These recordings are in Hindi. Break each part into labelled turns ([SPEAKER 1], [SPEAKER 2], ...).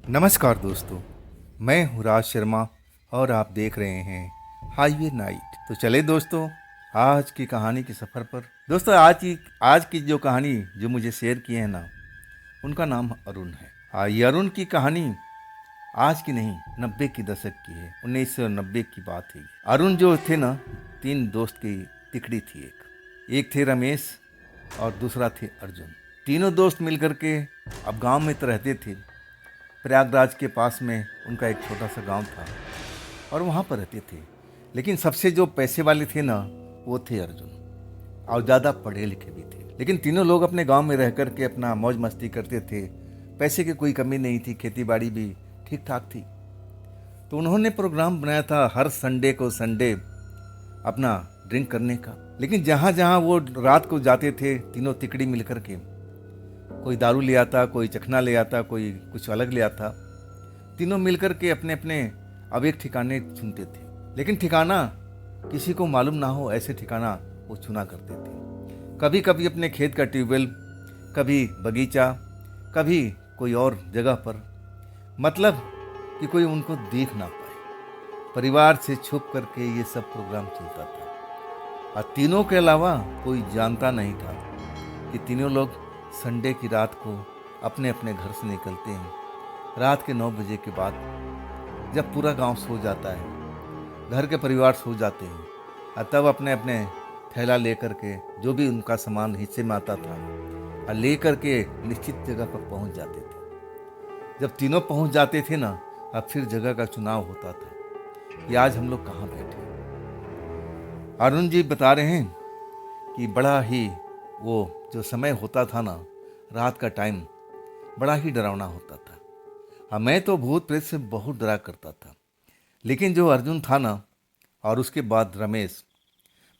[SPEAKER 1] नमस्कार दोस्तों, मैं हूँ राज शर्मा और आप देख रहे हैं हाईवे नाइट। तो चले दोस्तों, आज की कहानी के सफ़र पर। दोस्तों, आज की जो कहानी जो मुझे शेयर की है ना, उनका नाम अरुण है। ये अरुण की कहानी आज की नहीं, 90 की दशक की है। 1990 की बात है। अरुण जो थे ना, 3 दोस्त की तिकड़ी थी। एक थे रमेश और दूसरा थे अर्जुन। तीनों दोस्त मिलकर के अब गांव में तो रहते थे। प्रयागराज के पास में उनका एक छोटा सा गांव था और वहाँ पर रहते थे। लेकिन सबसे जो पैसे वाले थे ना, वो थे अर्जुन, और ज़्यादा पढ़े लिखे भी थे। लेकिन तीनों लोग अपने गांव में रह कर के अपना मौज मस्ती करते थे। पैसे की कोई कमी नहीं थी, खेती बाड़ी भी ठीक ठाक थी। तो उन्होंने प्रोग्राम बनाया था हर संडे को अपना ड्रिंक करने का। लेकिन जहाँ जहाँ वो रात को जाते थे, तीनों तिकड़ी मिल कर के, कोई दारू ले आता, कोई चखना ले आता, कोई कुछ अलग ले आता। तीनों मिलकर के अपने अपने अब एक ठिकाने चुनते थे। लेकिन ठिकाना किसी को मालूम ना हो, ऐसे ठिकाना वो चुना करते थे। कभी कभी अपने खेत का ट्यूबवेल, कभी बगीचा, कभी कोई और जगह पर। मतलब कि कोई उनको देख ना पाए। परिवार से छुप करके ये सब प्रोग्राम चलता था और तीनों के अलावा कोई जानता नहीं था कि तीनों लोग संडे की रात को अपने अपने घर से निकलते हैं। रात के 9 बजे के बाद, जब पूरा गांव सो जाता है, घर के परिवार सो जाते हैं, और तब अपने अपने थैला लेकर के, जो भी उनका सामान हिस्से में आता था, और लेकर के निश्चित जगह पर पहुंच जाते थे। जब तीनों पहुंच जाते थे ना, अब फिर जगह का चुनाव होता था कि आज हम लोग कहाँ बैठे। अरुण जी बता रहे हैं कि बड़ा ही वो जो समय होता था ना, रात का टाइम, बड़ा ही डरावना होता था। हाँ, मैं तो भूत प्रेत से बहुत डरा करता था। लेकिन जो अर्जुन था ना, और उसके बाद रमेश,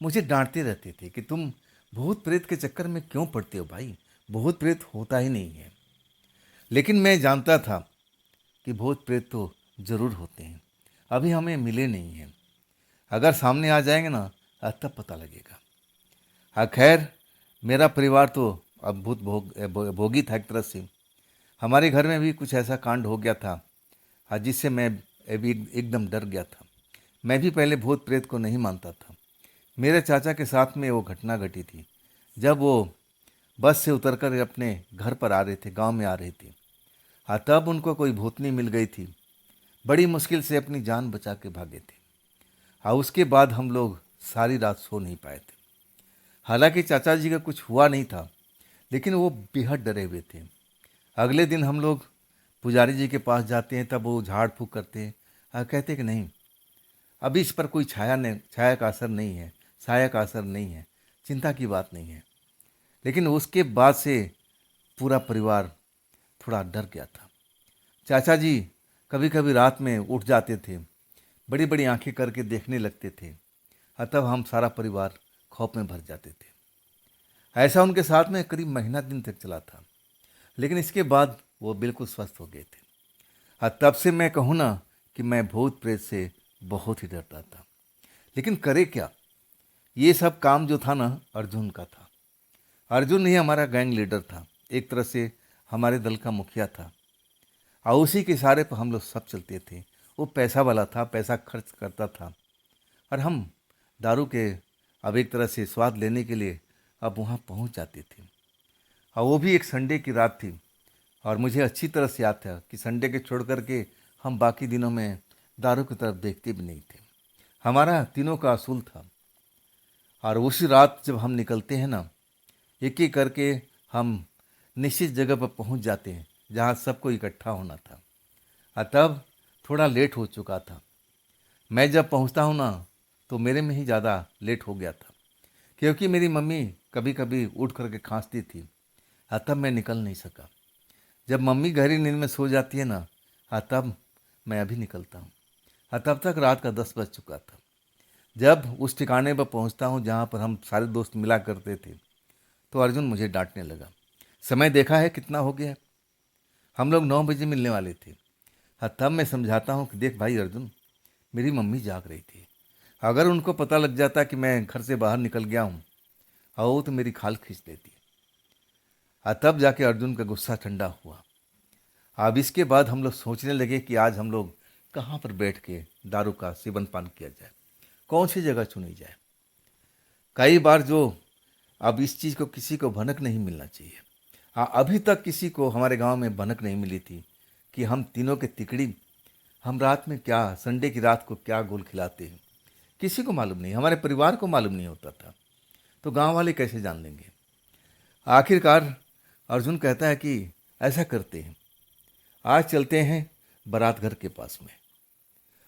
[SPEAKER 1] मुझे डांटते रहते थे कि तुम भूत प्रेत के चक्कर में क्यों पड़ते हो भाई, भूत प्रेत होता ही नहीं है। लेकिन मैं जानता था कि भूत प्रेत तो ज़रूर होते हैं, अभी हमें मिले नहीं हैं। अगर सामने आ जाएंगे ना, तब पता लगेगा। हाँ खैर, मेरा परिवार तो अब भोगी था एक तरह से। हमारे घर में भी कुछ ऐसा कांड हो गया था, हाँ, जिससे मैं अभी एकदम डर गया था। मैं भी पहले भूत प्रेत को नहीं मानता था। मेरे चाचा के साथ में वो घटना घटी थी, जब वो बस से उतरकर अपने घर पर आ रहे थे, गांव में आ रहे थे। हाँ, तब उनको कोई भूतनी मिल गई थी। बड़ी मुश्किल से अपनी जान बचा के भागे थे। हाँ, उसके बाद हम लोग सारी रात सो नहीं पाए थे। हालांकि चाचा जी का कुछ हुआ नहीं था, लेकिन वो बेहद डरे हुए थे। अगले दिन हम लोग पुजारी जी के पास जाते हैं, तब वो झाड़ फूक करते हैं। कहते कि नहीं, अभी इस पर कोई छाया का असर नहीं है, साया का असर नहीं है, चिंता की बात नहीं है। लेकिन उसके बाद से पूरा परिवार थोड़ा डर गया था। चाचा जी कभी कभी रात में उठ जाते थे, बड़ी बड़ी आंखें करके देखने लगते थे। तब हम सारा परिवार खौफ में भर जाते थे। ऐसा उनके साथ में करीब महीना दिन तक चला था। लेकिन इसके बाद वो बिल्कुल स्वस्थ हो गए थे। हाँ, तब से मैं कहूँ ना कि मैं भूत प्रेत से बहुत ही डरता था। लेकिन करे क्या, ये सब काम जो था ना, अर्जुन का था। अर्जुन ही हमारा गैंग लीडर था, एक तरह से हमारे दल का मुखिया था। और उसी के इशारे पर हम लोग सब चलते थे। वो पैसा वाला था, पैसा खर्च करता था, और हम दारू के अब एक तरह से स्वाद लेने के लिए अब वहाँ पहुँच जाते थे। और वो भी एक संडे की रात थी। और मुझे अच्छी तरह से याद था कि संडे के छोड़ करके हम बाकी दिनों में दारू की तरफ देखते भी नहीं थे। हमारा तीनों का असूल था। और उसी रात जब हम निकलते हैं ना, एक एक करके हम निश्चित जगह पर पहुंच जाते हैं जहां सबको इकट्ठा होना था। और तब थोड़ा लेट हो चुका था। मैं जब पहुंचता हूं ना, तो मेरे में ही ज़्यादा लेट हो गया था, क्योंकि मेरी मम्मी कभी कभी उठ करके खांसती थी। तब मैं निकल नहीं सका। जब मम्मी गहरी नींद में सो जाती है ना, तब मैं अभी निकलता हूँ। तब तक रात का 10 बज चुका था। जब उस ठिकाने पर पहुँचता हूँ जहाँ पर हम सारे दोस्त मिला करते थे, तो अर्जुन मुझे डांटने लगा। समय देखा है कितना हो गया, हम लोग 9 बजे मिलने वाले थे। तब मैं समझाता हूँ कि देख भाई अर्जुन, मेरी मम्मी जाग रही थी। अगर उनको पता लग जाता कि मैं घर से बाहर निकल गया हूँ, वो तो मेरी खाल खींच देती। तब जाके अर्जुन का गुस्सा ठंडा हुआ। अब इसके बाद हम लोग सोचने लगे कि आज हम लोग कहाँ पर बैठ के दारू का सेवन पान किया जाए, कौन सी जगह चुनी जाए। कई बार जो अब इस चीज़ को किसी को भनक नहीं मिलना चाहिए। हाँ, अभी तक किसी को हमारे गांव में भनक नहीं मिली थी कि हम तीनों के तिकड़ी हम रात में क्या संडे की रात को क्या गोल खिलाते हैं। किसी को मालूम नहीं, हमारे परिवार को मालूम नहीं होता था, तो गांव वाले कैसे जान लेंगे। आखिरकार अर्जुन कहता है कि ऐसा करते हैं, आज चलते हैं बारात घर के पास में,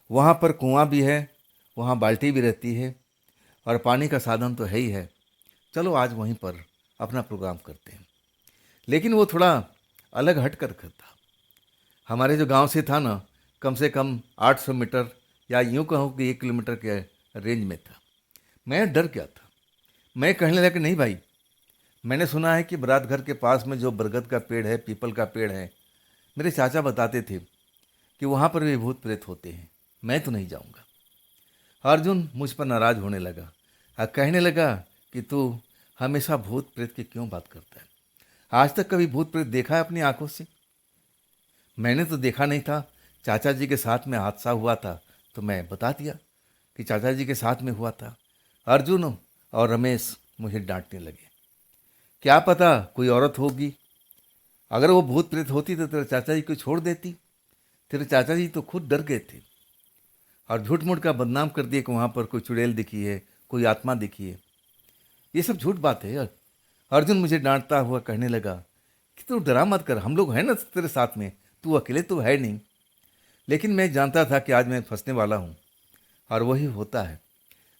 [SPEAKER 1] वहाँ पर कुआं भी है, वहाँ बाल्टी भी रहती है और पानी का साधन तो है ही है। चलो आज वहीं पर अपना प्रोग्राम करते हैं। लेकिन वो थोड़ा अलग हट कर था। हमारे जो गांव से था ना, कम से कम 800 मीटर या यूँ कहो कि 1 किलोमीटर के रेंज में था। मैं डर गया था। मैं कहने लगा कि नहीं भाई, मैंने सुना है कि बारात घर के पास में जो बरगद का पेड़ है, पीपल का पेड़ है, मेरे चाचा बताते थे कि वहाँ पर भी भूत प्रेत होते हैं, मैं तो नहीं जाऊँगा। अर्जुन मुझ पर नाराज होने लगा और कहने लगा कि तू हमेशा भूत प्रेत की क्यों बात करता है? आज तक कभी भूत प्रेत देखा है अपनी आंखों से? मैंने तो देखा नहीं था। चाचा जी के साथ में हादसा हुआ था तो मैं बता दिया कि चाचा जी के साथ में हुआ था। अर्जुन और रमेश मुझे डांटने लगे, क्या पता कोई औरत होगी, अगर वो भूत प्रेत होती तो तेरे चाचा जी को छोड़ देती। तेरे चाचा जी तो खुद डर गए थे और झूठ मूठ का बदनाम कर दिए कि वहाँ पर कोई चुड़ैल दिखी है, कोई आत्मा दिखी है। ये सब झूठ बात है। अर्जुन मुझे डांटता हुआ कहने लगा कि तू डरा मत कर, हम लोग हैं ना तेरे साथ में, तू अकेले तो है नहीं। लेकिन मैं जानता था कि आज मैं फंसने वाला हूँ और वही होता है।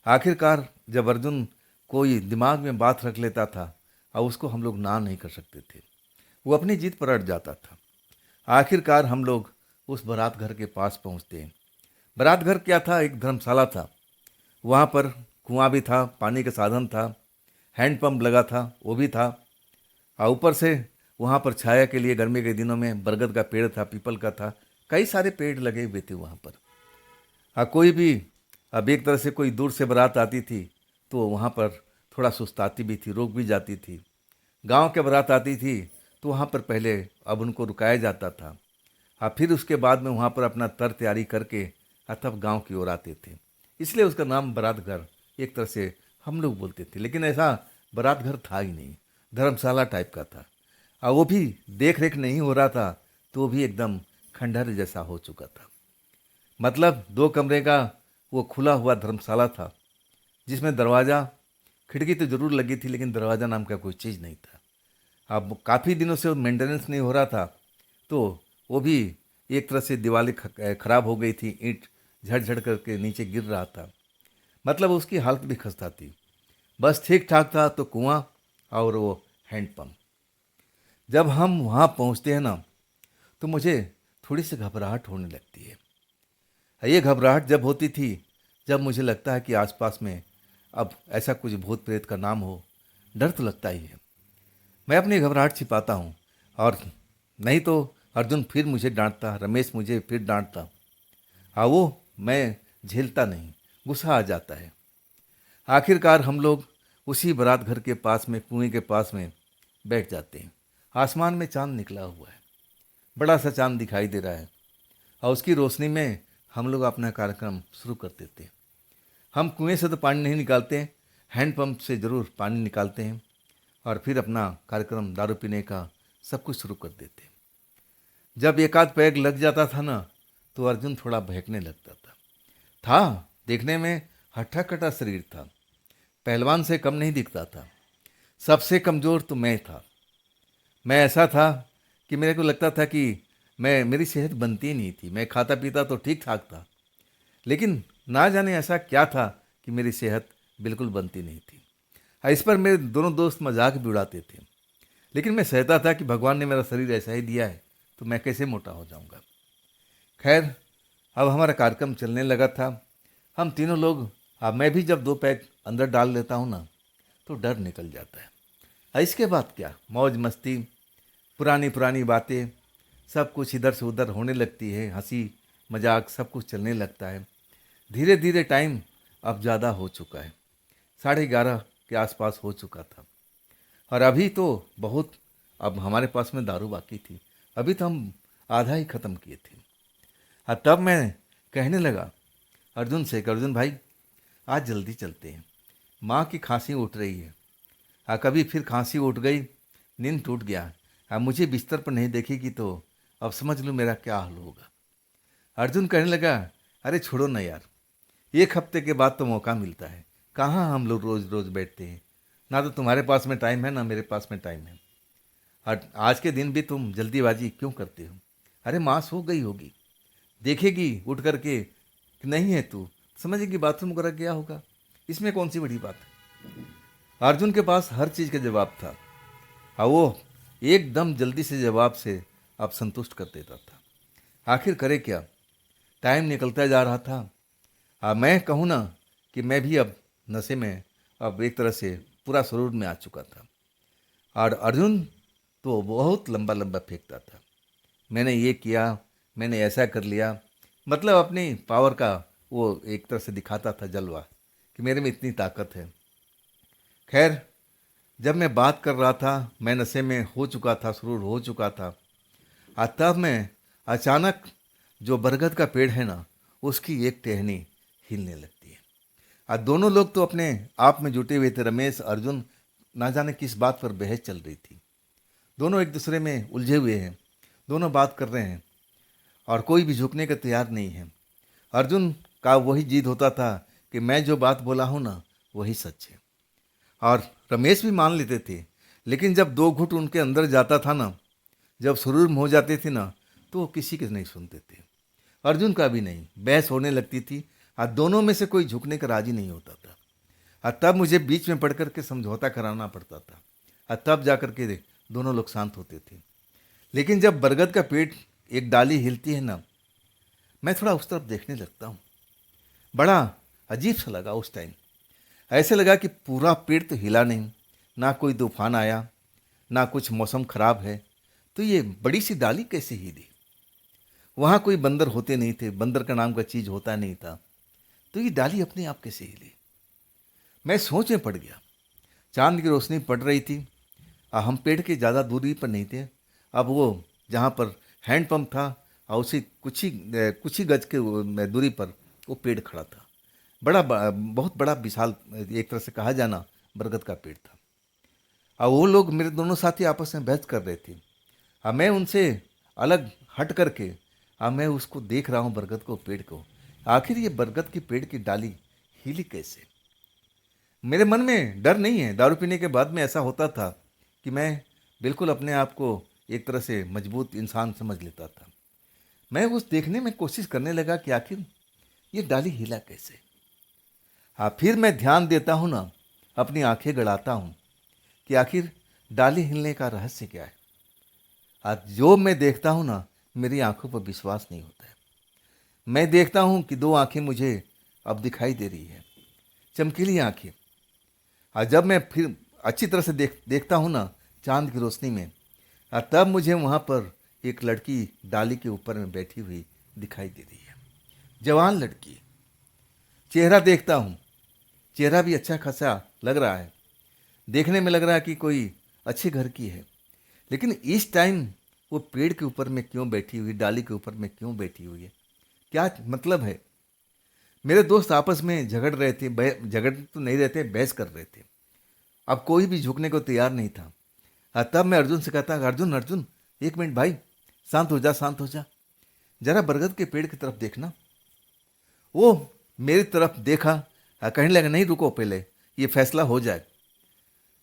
[SPEAKER 1] आखिरकार जब अर्जुन कोई दिमाग में बात रख लेता था और उसको हम लोग ना नहीं कर सकते थे, वो अपनी जीत पर अड़ जाता था। आखिरकार हम लोग उस बारात घर के पास पहुँचते हैं। बारात घर क्या था? एक धर्मशाला था। वहाँ पर कुआं भी था, पानी का साधन था, हैंडपंप लगा था, वो भी था। और ऊपर से वहाँ पर छाया के लिए गर्मी के दिनों में बरगद का पेड़ था, पीपल का था, कई सारे पेड़ लगे हुए थे वहाँ पर। हाँ, कोई भी अब एक तरह से कोई दूर से बारात आती थी तो वहाँ पर थोड़ा सुस्ताती भी थी, रुक भी जाती थी। गांव के बारात आती थी तो वहाँ पर पहले अब उनको रुकाया जाता था। हाँ, फिर उसके बाद में वहाँ पर अपना तर तैयारी करके तब गांव की ओर आते थे। इसलिए उसका नाम बारात घर एक तरह से हम लोग बोलते थे। लेकिन ऐसा बारात घर था ही नहीं, धर्मशाला टाइप का था। और वो भी देख रेख नहीं हो रहा था, तो भी एकदम खंडहर जैसा हो चुका था। मतलब 2 कमरे का वो खुला हुआ धर्मशाला था, जिसमें दरवाज़ा खिड़की तो ज़रूर लगी थी लेकिन दरवाज़ा नाम का कोई चीज़ नहीं था। अब काफ़ी दिनों से मेंटेनेंस नहीं हो रहा था, तो वो भी एक तरह से दीवारें खराब हो गई थी, ईंट झड़ झड़ करके नीचे गिर रहा था। मतलब उसकी हालत भी खस्ता थी। बस ठीक ठाक था तो कुआं और वो हैंडपम्प। जब हम वहाँ पहुँचते हैं ना, तो मुझे थोड़ी सी घबराहट होने लगती है। ये घबराहट जब होती थी जब मुझे लगता है कि आसपास में अब ऐसा कुछ भूत प्रेत का नाम हो, डर तो लगता ही है। मैं अपनी घबराहट छिपाता हूँ और नहीं तो अर्जुन फिर मुझे डांटता, रमेश मुझे फिर डांटता। हाँ, वो मैं झेलता नहीं, गुस्सा आ जाता है। आखिरकार हम लोग उसी बारात घर के पास में कुएं के पास में बैठ जाते हैं। आसमान में चांद निकला हुआ है, बड़ा सा चांद दिखाई दे रहा है और उसकी रोशनी में हम लोग अपना कार्यक्रम शुरू कर देते हैं। हम कुएं से तो पानी नहीं निकालते, हैंडपम्प से ज़रूर पानी निकालते हैं और फिर अपना कार्यक्रम दारू पीने का सब कुछ शुरू कर देते हैं। जब एक आध पैग लग जाता था ना, तो अर्जुन थोड़ा बहकने लगता था। देखने में हट्टा कट्टा शरीर था, पहलवान से कम नहीं दिखता था। सबसे कमज़ोर तो मैं था। मैं ऐसा था कि मेरे को लगता था कि मेरी सेहत बनती ही नहीं थी। मैं खाता पीता तो ठीक ठाक था, लेकिन ना जाने ऐसा क्या था कि मेरी सेहत बिल्कुल बनती नहीं थी। इस पर मेरे दोनों दोस्त मजाक भी उड़ाते थे, लेकिन मैं सहता था कि भगवान ने मेरा शरीर ऐसा ही दिया है तो मैं कैसे मोटा हो जाऊंगा। खैर, अब हमारा कार्यक्रम चलने लगा था। हम तीनों लोग, अब मैं भी जब 2 पैक अंदर डाल लेता हूँ ना, तो डर निकल जाता है। इसके बाद क्या मौज मस्ती, पुरानी पुरानी बातें, सब कुछ इधर से उधर होने लगती है। हंसी मजाक सब कुछ चलने लगता है। धीरे धीरे टाइम अब ज़्यादा हो चुका है, 11:30 के आसपास हो चुका था। और अभी तो बहुत, अब हमारे पास में दारू बाकी थी। अभी तो हम आधा ही ख़त्म किए थे। और तब मैं कहने लगा अर्जुन से कि अर्जुन भाई आज जल्दी चलते हैं, माँ की खांसी उठ रही है। कभी फिर खांसी उठ गई, नींद टूट गया, मुझे बिस्तर पर नहीं देखेगी तो अब समझ लो मेरा क्या हाल होगा। अर्जुन कहने लगा अरे छोड़ो ना यार, एक हफ्ते के बाद तो मौका मिलता है, कहाँ हम लोग रोज़ रोज़ बैठते हैं, ना तो तुम्हारे पास में टाइम है ना मेरे पास में टाइम है। और आज के दिन भी तुम जल्दीबाजी क्यों करते हो? अरे माँ सो गई होगी, देखेगी उठ करके कि नहीं है तू, समझेगी बाथरूम वगैरह गया होगा, इसमें कौन सी बड़ी बात है। अर्जुन के पास हर चीज़ का जवाब था और वो एकदम जल्दी से जवाब से अब संतुष्ट कर देता था। आखिर करे क्या, टाइम निकलता जा रहा था। मैं कहूँ ना कि मैं भी अब नशे में अब एक तरह से पूरा सुरूर में आ चुका था। और अर्जुन तो बहुत लंबा लंबा फेंकता था, मैंने ये किया, मैंने ऐसा कर लिया, मतलब अपनी पावर का वो एक तरह से दिखाता था जलवा कि मेरे में इतनी ताकत है। खैर, जब मैं बात कर रहा था, मैं नशे में हो चुका था, सुरूर हो चुका था, और तब मैं अचानक जो बरगद का पेड़ है ना, उसकी एक टहनी हिलने लगती है। और दोनों लोग तो अपने आप में जुटे हुए थे, रमेश अर्जुन, ना जाने किस बात पर बहस चल रही थी। दोनों एक दूसरे में उलझे हुए हैं, दोनों बात कर रहे हैं और कोई भी झुकने का तैयार नहीं है। अर्जुन का वही जिद होता था कि मैं जो बात बोला हूँ ना वही सच है, और रमेश भी मान लेते थे। लेकिन जब दो घुट उनके अंदर जाता था ना, जब सुरूर में हो जाते थे ना, तो वो किसी के नहीं सुनते थे, अर्जुन का भी नहीं। बहस होने लगती थी और दोनों में से कोई झुकने का राजी नहीं होता था, और तब मुझे बीच में पढ़ करके समझौता कराना पड़ता था, और तब जा कर के दोनों लोग शांत होते थे। लेकिन जब बरगद का पेड़ एक डाली हिलती है ना, मैं थोड़ा उस तरफ देखने लगता हूँ। बड़ा अजीब सा लगा उस टाइम, ऐसे लगा कि पूरा पेड़ तो हिला नहीं, ना कोई तूफान आया, ना कुछ मौसम खराब है, तो ये बड़ी सी डाली कैसे हिली? वहाँ कोई बंदर होते नहीं थे, बंदर का नाम का चीज़ होता नहीं था, तो ये डाली अपने आप कैसे हिली? मैं सोच में पड़ गया। चांद की रोशनी पड़ रही थी, हम पेड़ के ज़्यादा दूरी पर नहीं थे। अब वो जहाँ पर हैंडपंप था और उसी कुछ ही गज के दूरी पर वो पेड़ खड़ा था। बहुत बड़ा विशाल, एक तरह से कहा जाना, बरगद का पेड़ था। और वो लोग मेरे दोनों साथी आपस में बहस कर रहे थे, और मैं उनसे अलग हट करके मैं उसको देख रहा हूँ, बरगद को, पेड़ को। आखिर ये बरगद के पेड़ की डाली हिली कैसे? मेरे मन में डर नहीं है, दारू पीने के बाद में ऐसा होता था कि मैं बिल्कुल अपने आप को एक तरह से मजबूत इंसान समझ लेता था। मैं उस देखने में कोशिश करने लगा कि आखिर ये डाली हिला कैसे। फिर मैं ध्यान देता हूँ ना, अपनी आंखें गड़ाता हूँ कि आखिर डाली हिलने का रहस्य क्या है। आज जो मैं देखता हूँ ना, मेरी आंखों पर विश्वास नहीं होता है। मैं देखता हूँ कि दो आंखें मुझे अब दिखाई दे रही है, चमकीली आंखें। और जब मैं फिर अच्छी तरह से देखता हूँ ना, चांद की रोशनी में, तब मुझे वहाँ पर एक लड़की डाली के ऊपर में बैठी हुई दिखाई दे रही है, जवान लड़की। चेहरा देखता हूँ, चेहरा भी अच्छा खासा लग रहा है, देखने में लग रहा है कि कोई अच्छे घर की है। लेकिन इस टाइम वो पेड़ के ऊपर में क्यों बैठी हुई, डाली के ऊपर में क्यों बैठी हुई है, क्या मतलब है? मेरे दोस्त आपस में झगड़ रहे थे, झगड़ तो नहीं रहे थे, बहस कर रहे थे। अब कोई भी झुकने को तैयार नहीं था। तब मैं अर्जुन से कहता, अर्जुन अर्जुन, एक मिनट भाई, शांत हो जा, शांत हो जा, जरा बरगद के पेड़ की तरफ देखना। वो मेरी तरफ देखा, कहने लगा नहीं रुको, पहले ये फैसला हो जाए।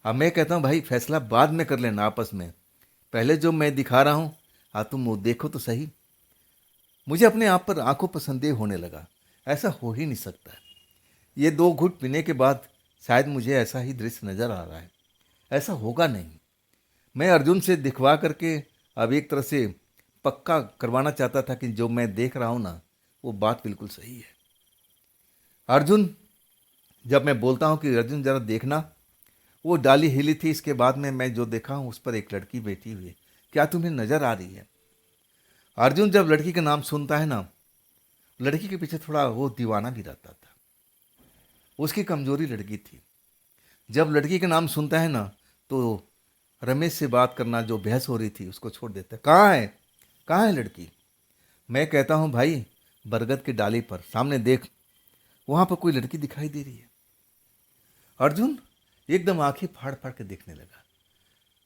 [SPEAKER 1] अब मैं कहता हूँ भाई फैसला बाद में कर लेना आपस में, पहले जो मैं दिखा रहा हूँ तुम वो देखो तो सही। मुझे अपने आप पर आंखों पर संदेह होने लगा, ऐसा हो ही नहीं सकता। ये दो घूंट पीने के बाद शायद मुझे ऐसा ही दृश्य नजर आ रहा है, ऐसा होगा नहीं। मैं अर्जुन से दिखवा करके अब एक तरह से पक्का करवाना चाहता था कि जो मैं देख रहा हूँ ना, वो बात बिल्कुल सही है। अर्जुन, जब मैं बोलता हूँ कि अर्जुन जरा देखना, वो डाली हिली थी, इसके बाद में मैं जो देखा हूँ उस पर एक लड़की बैठी हुई है, क्या तुम्हें नजर आ रही है? अर्जुन जब लड़की का नाम सुनता है ना, लड़की के पीछे थोड़ा वो दीवाना भी रहता था, उसकी कमजोरी लड़की थी। जब लड़की का नाम सुनता है ना, तो रमेश से बात करना, जो बहस हो रही थी, उसको छोड़ देता है। कहाँ है, कहाँ है लड़की? मैं कहता हूँ भाई बरगद की डाली पर सामने देख, वहाँ पर कोई लड़की दिखाई दे रही है। अर्जुन एकदम आंखें फाड़ फाड़ के देखने लगा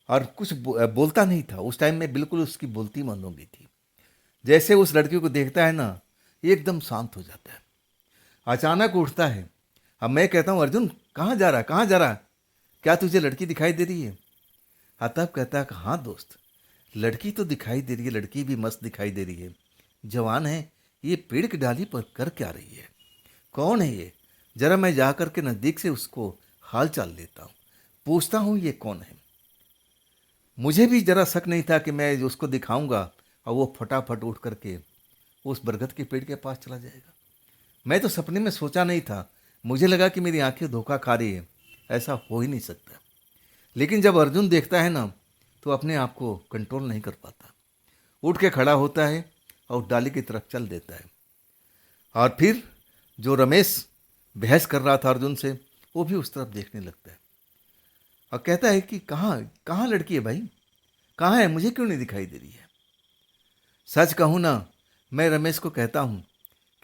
[SPEAKER 1] और कुछ बोलता नहीं था। उस टाइम में बिल्कुल उसकी बोलती बंद हो गई थी। जैसे उस लड़की को देखता है ना, एकदम शांत हो जाता है। अचानक उठता है। अब मैं कहता हूँ अर्जुन कहाँ जा रहा, कहाँ जा रहा? क्या तुझे लड़की दिखाई दे रही है? हाँ, तब कहता है कि हाँ दोस्त, लड़की तो दिखाई दे रही है, लड़की भी मस्त दिखाई दे रही है, जवान है। ये पेड़ की डाली पर कर क्या रही है? कौन है ये? जरा मैं जा कर के नज़दीक से उसको हाल चाल लेता हूँ, पूछता हूँ ये कौन है। मुझे भी जरा शक नहीं था कि मैं उसको दिखाऊंगा और वो फटाफट उठ करके उस बरगद के पेड़ के पास चला जाएगा। मैं तो सपने में सोचा नहीं था। मुझे लगा कि मेरी आंखें धोखा खा रही है, ऐसा हो ही नहीं सकता। लेकिन जब अर्जुन देखता है ना, तो अपने आप को कंट्रोल नहीं कर पाता। उठ के खड़ा होता है और डाली की तरफ चल देता है। और फिर जो रमेश बहस कर रहा था अर्जुन से, वो भी उस तरफ देखने लगता है और कहता है कि कहाँ कहाँ लड़की है भाई, कहाँ है, मुझे क्यों नहीं दिखाई दे रही है? सच कहूँ ना, मैं रमेश को कहता हूँ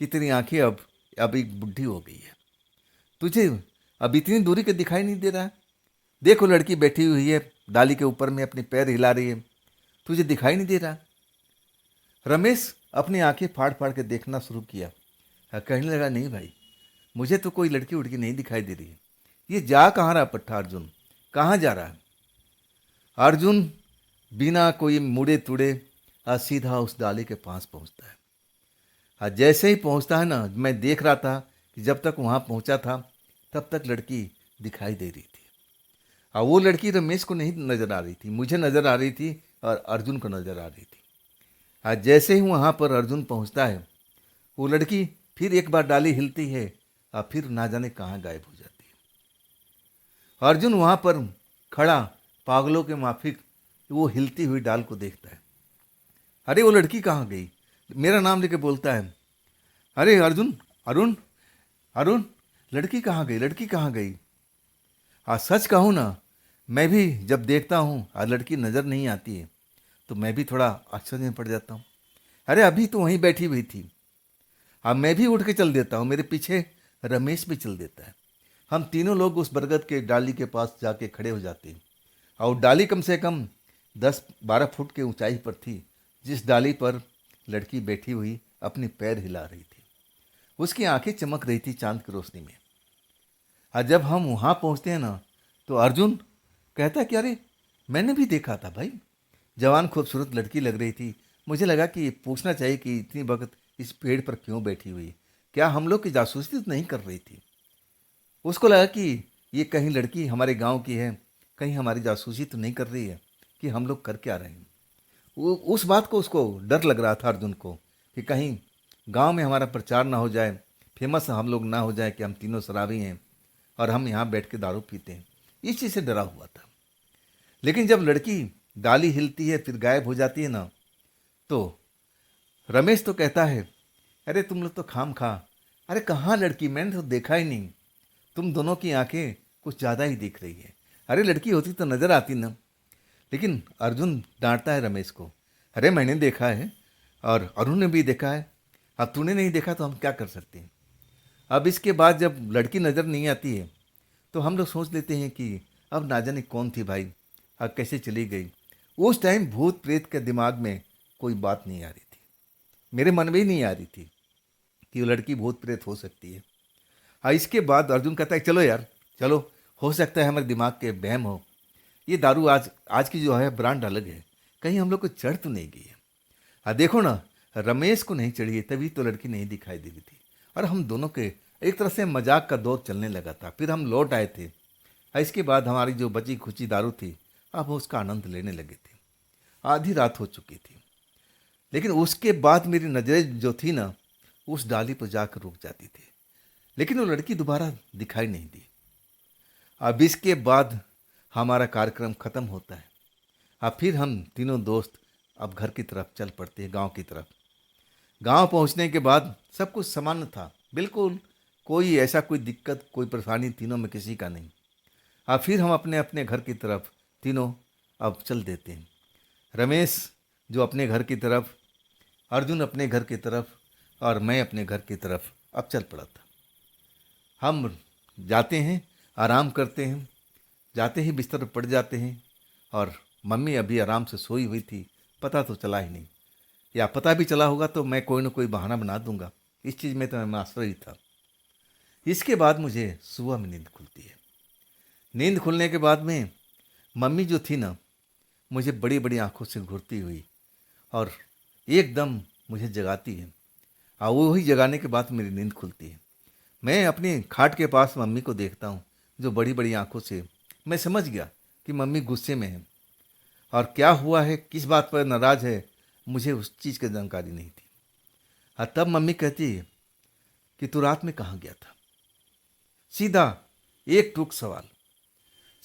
[SPEAKER 1] कि तेरी आंखें अब एक बुढ़ी हो गई है। तुझे अब इतनी दूरी के दिखाई नहीं दे रहा है? देखो लड़की बैठी हुई है डाली के ऊपर में, अपने पैर हिला रही है, तुझे दिखाई नहीं दे रहा? रमेश अपनी आंखें फाड़ फाड़ के देखना शुरू किया। कहने लगा नहीं भाई, मुझे तो कोई लड़की उड़की नहीं दिखाई दे रही है। ये जा कहाँ रहा पट्टा अर्जुन, कहाँ जा रहा है? अर्जुन बिना कोई मुड़े तुड़े सीधा उस डाली के पास पहुंचता है। जैसे ही पहुंचता है ना, मैं देख रहा था कि जब तक वहां पहुंचा था तब तक लड़की दिखाई दे रही थी। और वो लड़की रमेश को नहीं नजर आ रही थी, मुझे नजर आ रही थी और अर्जुन को नजर आ रही थी। जैसे ही वहां पर अर्जुन पहुंचता है, वो लड़की फिर एक बार डाली हिलती है और फिर ना जाने कहाँ गायब हो जाती है। अर्जुन वहां पर खड़ा पागलों के माफिक वो हिलती हुई डाल को देखता है। अरे वो लड़की कहाँ गई? मेरा नाम लेके बोलता है, अरे अर्जुन, अरुण, अरुण, लड़की कहाँ गई, लड़की कहाँ गई? सच कहूँ ना, मैं भी जब देखता हूँ और लड़की नज़र नहीं आती है तो मैं भी थोड़ा आश्चर्य में पड़ जाता हूँ। अरे अभी तो वहीं बैठी हुई थी। अब मैं भी उठ के चल देता हूँ, मेरे पीछे रमेश भी चल देता है। हम तीनों लोग उस बरगद के डाली के पास जाके खड़े हो जाते हैं। और डाली कम से कम 10-12 फुट की ऊंचाई पर थी, जिस डाली पर लड़की बैठी हुई अपने पैर हिला रही थी। उसकी आंखें चमक रही थी चांद की रोशनी में। और जब हम वहाँ पहुँचते हैं ना, तो अर्जुन कहता है कि अरे मैंने भी देखा था भाई, जवान खूबसूरत लड़की लग रही थी। मुझे लगा कि पूछना चाहिए कि इतनी वक्त इस पेड़ पर क्यों बैठी हुई, क्या हम लोग की जासूसी तो नहीं कर रही थी? उसको लगा कि ये कहीं लड़की हमारे गांव की है, कहीं हमारी जासूसी तो नहीं कर रही है कि हम लोग कर क्या रहे हैं। वो उस बात को उसको डर लग रहा था अर्जुन को कि कहीं गांव में हमारा प्रचार ना हो जाए, फेमस हम लोग ना हो जाए कि हम तीनों शराबी हैं और हम यहाँ बैठ के दारू पीते हैं। इस चीज़ से डरा हुआ था। लेकिन जब लड़की डाली हिलती है फिर गायब हो जाती है ना, तो रमेश तो कहता है, अरे तुम लोग तो खाम खा, अरे कहाँ लड़की, मैंने तो देखा ही नहीं, तुम दोनों की आंखें कुछ ज़्यादा ही दिख रही है। अरे लड़की होती तो नज़र आती ना। लेकिन अर्जुन डांटता है रमेश को, अरे मैंने देखा है और अरुण ने भी देखा है, अब तूने नहीं देखा तो हम क्या कर सकते हैं? अब इसके बाद जब लड़की नज़र नहीं आती है तो हम लोग सोच लेते हैं कि अब ना जाने कौन थी भाई, अब कैसे चली गई। उस टाइम भूत प्रेत के दिमाग में कोई बात नहीं आ रही थी, मेरे मन में ही नहीं आ रही थी कि वो लड़की भूत प्रेत हो सकती है। इसके बाद अर्जुन कहता है चलो यार चलो, हो सकता है हमारे दिमाग के बहम हो। ये दारू आज आज की जो है ब्रांड अलग है, कहीं हम लोग को चढ़ तो नहीं गई है। देखो ना, रमेश को नहीं चढ़ी है, तभी तो लड़की नहीं दिखाई दे रही थी। और हम दोनों के एक तरह से मजाक का दौर चलने लगा था। फिर हम लौट आए थे। इसके बाद हमारी जो बची खुची दारू थी, अब उसका आनंद लेने लगे थे। आधी रात हो चुकी थी। लेकिन उसके बाद मेरी नज़रें जो थी ना, उस डाली पर जाकर रुक जाती थी। लेकिन वो लड़की दोबारा दिखाई नहीं दी। अब इसके बाद हमारा कार्यक्रम खत्म होता है। अब फिर हम तीनों दोस्त अब घर की तरफ चल पड़ते हैं, गांव की तरफ। गांव पहुंचने के बाद सब कुछ सामान्य था, बिल्कुल कोई ऐसा कोई दिक्कत कोई परेशानी तीनों में किसी का नहीं। अब फिर हम अपने अपने घर की तरफ तीनों अब चल देते हैं। रमेश जो अपने घर की तरफ अर्जुन अपने घर की तरफ और मैं अपने घर की तरफ अब चल पड़ा था। हम जाते हैं, आराम करते हैं, जाते ही बिस्तर पर पड़ जाते हैं और मम्मी अभी आराम से सोई हुई थी, पता तो चला ही नहीं, या पता भी चला होगा तो मैं कोई ना कोई बहाना बना दूंगा। इस चीज़ में तो मैं मास्टर ही था। इसके बाद मुझे सुबह में नींद खुलती है। नींद खुलने के बाद में मम्मी जो थी ना, मुझे बड़ी बड़ी आंखों से घूरती हुई और एकदम मुझे जगाती है, और वही जगाने के बाद मेरी नींद खुलती है। मैं अपनी खाट के पास मम्मी को देखता हूँ, जो बड़ी बड़ी आंखों से, मैं समझ गया कि मम्मी गुस्से में है, और क्या हुआ है, किस बात पर नाराज है, मुझे उस चीज़ की जानकारी नहीं थी। और तब मम्मी कहती है कि तू रात में कहाँ गया था। सीधा एक टूक सवाल।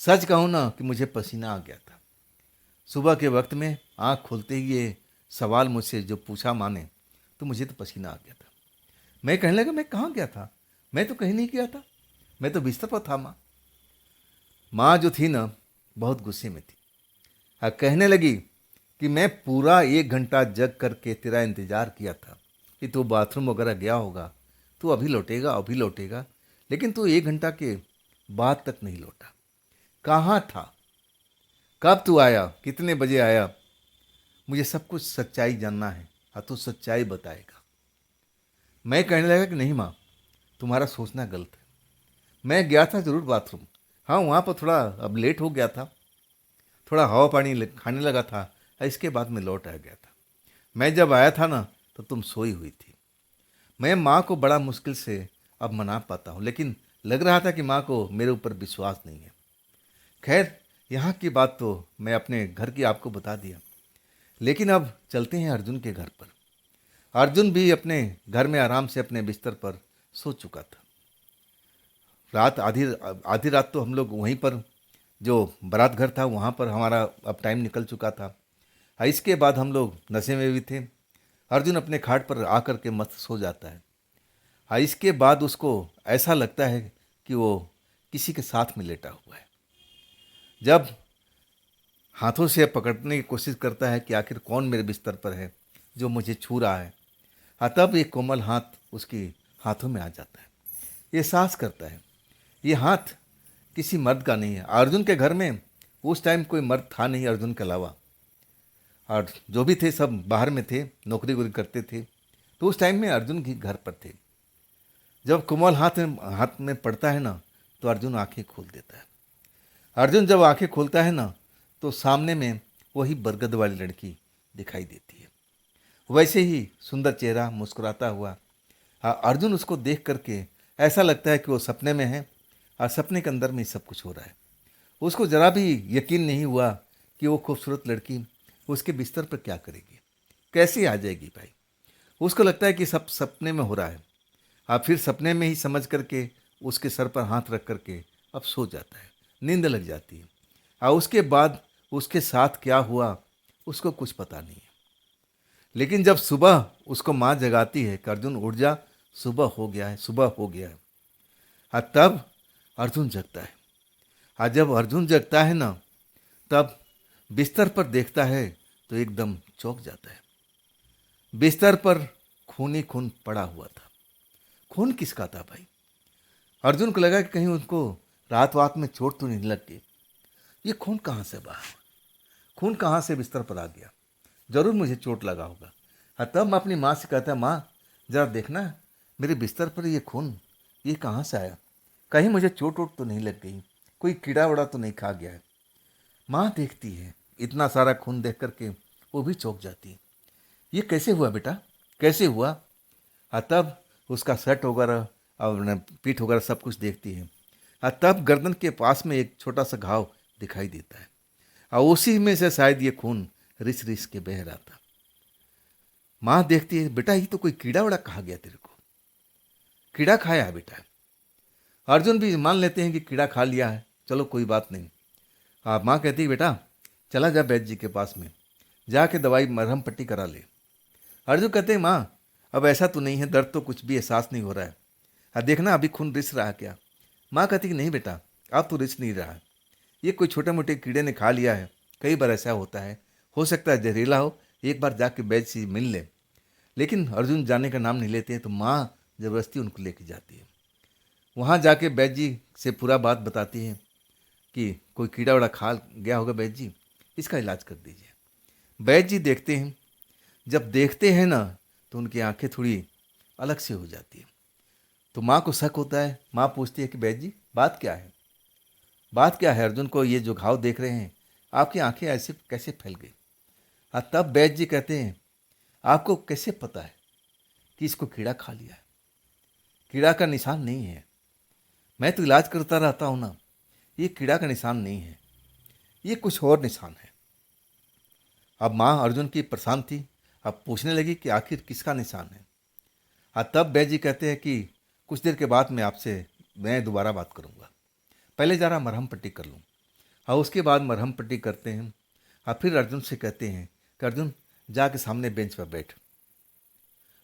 [SPEAKER 1] सच कहूँ ना कि मुझे पसीना आ गया था। सुबह के वक्त में आँख खोलते ही ये सवाल मुझसे जो पूछा माँ ने, तो मुझे तो पसीना आ गया था। मैं कहने लगा, मैं कहाँ गया था, मैं तो कहीं नहीं गया था, मैं तो बिस्तर पर था माँ। माँ जो थी ना, बहुत गुस्से में थी और कहने लगी कि मैं पूरा 1 घंटा जग करके तेरा इंतज़ार किया था कि तू बाथरूम वगैरह गया होगा, तू अभी लौटेगा अभी लौटेगा, लेकिन तू 1 घंटा के बाद तक नहीं लौटा। कहाँ था, कब तू आया, कितने बजे आया, मुझे सब कुछ सच्चाई जानना है और तू सच्चाई बताएगा। मैं कहने लगा कि नहीं माँ, तुम्हारा सोचना गलत है। मैं गया था ज़रूर बाथरूम, हाँ वहाँ पर थोड़ा अब लेट हो गया था, थोड़ा हवा पानी खाने लगा था और इसके बाद मैं लौट आ गया था। मैं जब आया था ना तो तुम सोई हुई थी। मैं माँ को बड़ा मुश्किल से अब मना पाता हूँ, लेकिन लग रहा था कि माँ को मेरे ऊपर विश्वास नहीं है। खैर, यहाँ की बात तो मैं अपने घर की आपको बता दिया, लेकिन अब चलते हैं अर्जुन के घर पर। अर्जुन भी अपने घर में आराम से अपने बिस्तर पर सो चुका था। रात आधी आधी रात तो हम लोग वहीं पर, जो बारात घर था वहाँ पर हमारा अब टाइम निकल चुका था। इसके बाद हम लोग नशे में भी थे। अर्जुन अपने खाट पर आकर के मस्त सो जाता है। इसके बाद उसको ऐसा लगता है कि वो किसी के साथ में लेटा हुआ है। जब हाथों से पकड़ने की कोशिश करता है कि आखिर कौन मेरे बिस्तर पर है जो मुझे छू रहा है, तब एक कोमल हाथ उसके हाथों में आ जाता है। ये एहसास करता है ये हाथ किसी मर्द का नहीं है। अर्जुन के घर में उस टाइम कोई मर्द था नहीं अर्जुन के अलावा, और जो भी थे सब बाहर में थे, नौकरी वोकरी करते थे। तो उस टाइम में अर्जुन के घर पर थे। जब कोमल हाथ में पड़ता है ना, तो अर्जुन आंखें खोल देता है। अर्जुन जब आंखें खोलता है ना, तो सामने में वही बरगद वाली लड़की दिखाई देती है। वैसे ही सुंदर चेहरा, मुस्कुराता हुआ। अर्जुन उसको देख करके ऐसा लगता है कि वो सपने में है और सपने के अंदर में ही सब कुछ हो रहा है। उसको जरा भी यकीन नहीं हुआ कि वो खूबसूरत लड़की उसके बिस्तर पर क्या करेगी, कैसे आ जाएगी भाई। उसको लगता है कि सब सपने में हो रहा है। फिर सपने में ही समझ करके उसके सर पर हाथ रख करके अब सो जाता है, नींद लग जाती है। उसके बाद उसके साथ क्या हुआ उसको कुछ पता नहीं है। लेकिन जब सुबह उसको माँ जगाती है कि अर्जुन उठ जा, सुबह हो गया है, सुबह हो गया है। तब अर्जुन जगता है। जब अर्जुन जगता है ना, तब बिस्तर पर देखता है तो एकदम चौंक जाता है। बिस्तर पर खून ही खून पड़ा हुआ था। खून किसका था भाई? अर्जुन को लगा कि कहीं उनको रात वात में चोट तो नहीं लग गई। ये खून कहाँ से बहा? खून कहाँ से बिस्तर पर आ गया? जरूर मुझे चोट लगा होगा। तब मैं अपनी माँ से कहता, माँ जरा देखना मेरे बिस्तर पर ये खून, ये कहाँ से आया? कहीं मुझे चोट वोट तो नहीं लग गई, कोई कीड़ा वड़ा तो नहीं खा गया है। माँ देखती है, इतना सारा खून देख करके वो भी चौंक जाती है। ये कैसे हुआ बेटा, कैसे हुआ? तब उसका शर्ट वगैरह और पीठ वगैरह सब कुछ देखती है। तब गर्दन के पास में एक छोटा सा घाव दिखाई देता है, और उसी में से शायद ये खून रिस रिस के बह रहा था। माँ देखती है, बेटा ये तो कोई कीड़ा वड़ा कहा गया, तेरे को कीड़ा खाया है बेटा। अर्जुन भी मान लेते हैं कि कीड़ा खा लिया है, चलो कोई बात नहीं। माँ कहती है, बेटा चला जा वैद्य जी के पास में, जाके दवाई मरहम पट्टी करा ले। अर्जुन कहते हैं, माँ अब ऐसा तो नहीं है, दर्द तो कुछ भी एहसास नहीं हो रहा है, देखना अभी खून रिस रहा है क्या? माँ कहती कि नहीं बेटा, अब तो रिस नहीं रहा है, ये कोई छोटे मोटे कीड़े ने खा लिया है, कई बार ऐसा होता है, हो सकता है जहरीला हो, एक बार जाके वैद्य से मिल ले। लेकिन अर्जुन जाने का नाम नहीं लेते हैं, तो माँ ज़बरदस्ती उनको लेके जाती है। वहाँ जाके वैद्य जी से पूरा बात बताती है कि कोई कीड़ा उड़ा खा गया होगा वैद्य जी, इसका इलाज कर दीजिए। वैद्य जी देखते हैं, जब देखते हैं ना तो उनकी आंखें थोड़ी अलग से हो जाती है। तो माँ को शक होता है। माँ पूछती है कि वैद्य जी बात क्या है, बात क्या है, अर्जुन को ये जो घाव देख रहे हैं, आपकी आंखें ऐसे कैसे फैल गई। हाँ, तब वैद्य जी कहते हैं आपको कैसे पता है कि इसको कीड़ा खा लिया है, कीड़ा का निशान नहीं है, मैं तो इलाज करता रहता हूँ ना, ये कीड़ा का निशान नहीं है, ये कुछ और निशान है। अब माँ अर्जुन की परेशान थी, अब पूछने लगी कि आखिर किसका निशान है। हाँ, तब वैद्य जी कहते हैं कि कुछ देर के बाद मैं दोबारा बात करूँगा, पहले ज़रा मरहम पट्टी कर लूँ। हाँ, उसके बाद मरहम पट्टी करते हैं। हाँ, फिर अर्जुन से कहते हैं कि अर्जुन जाके सामने बेंच पर बैठ।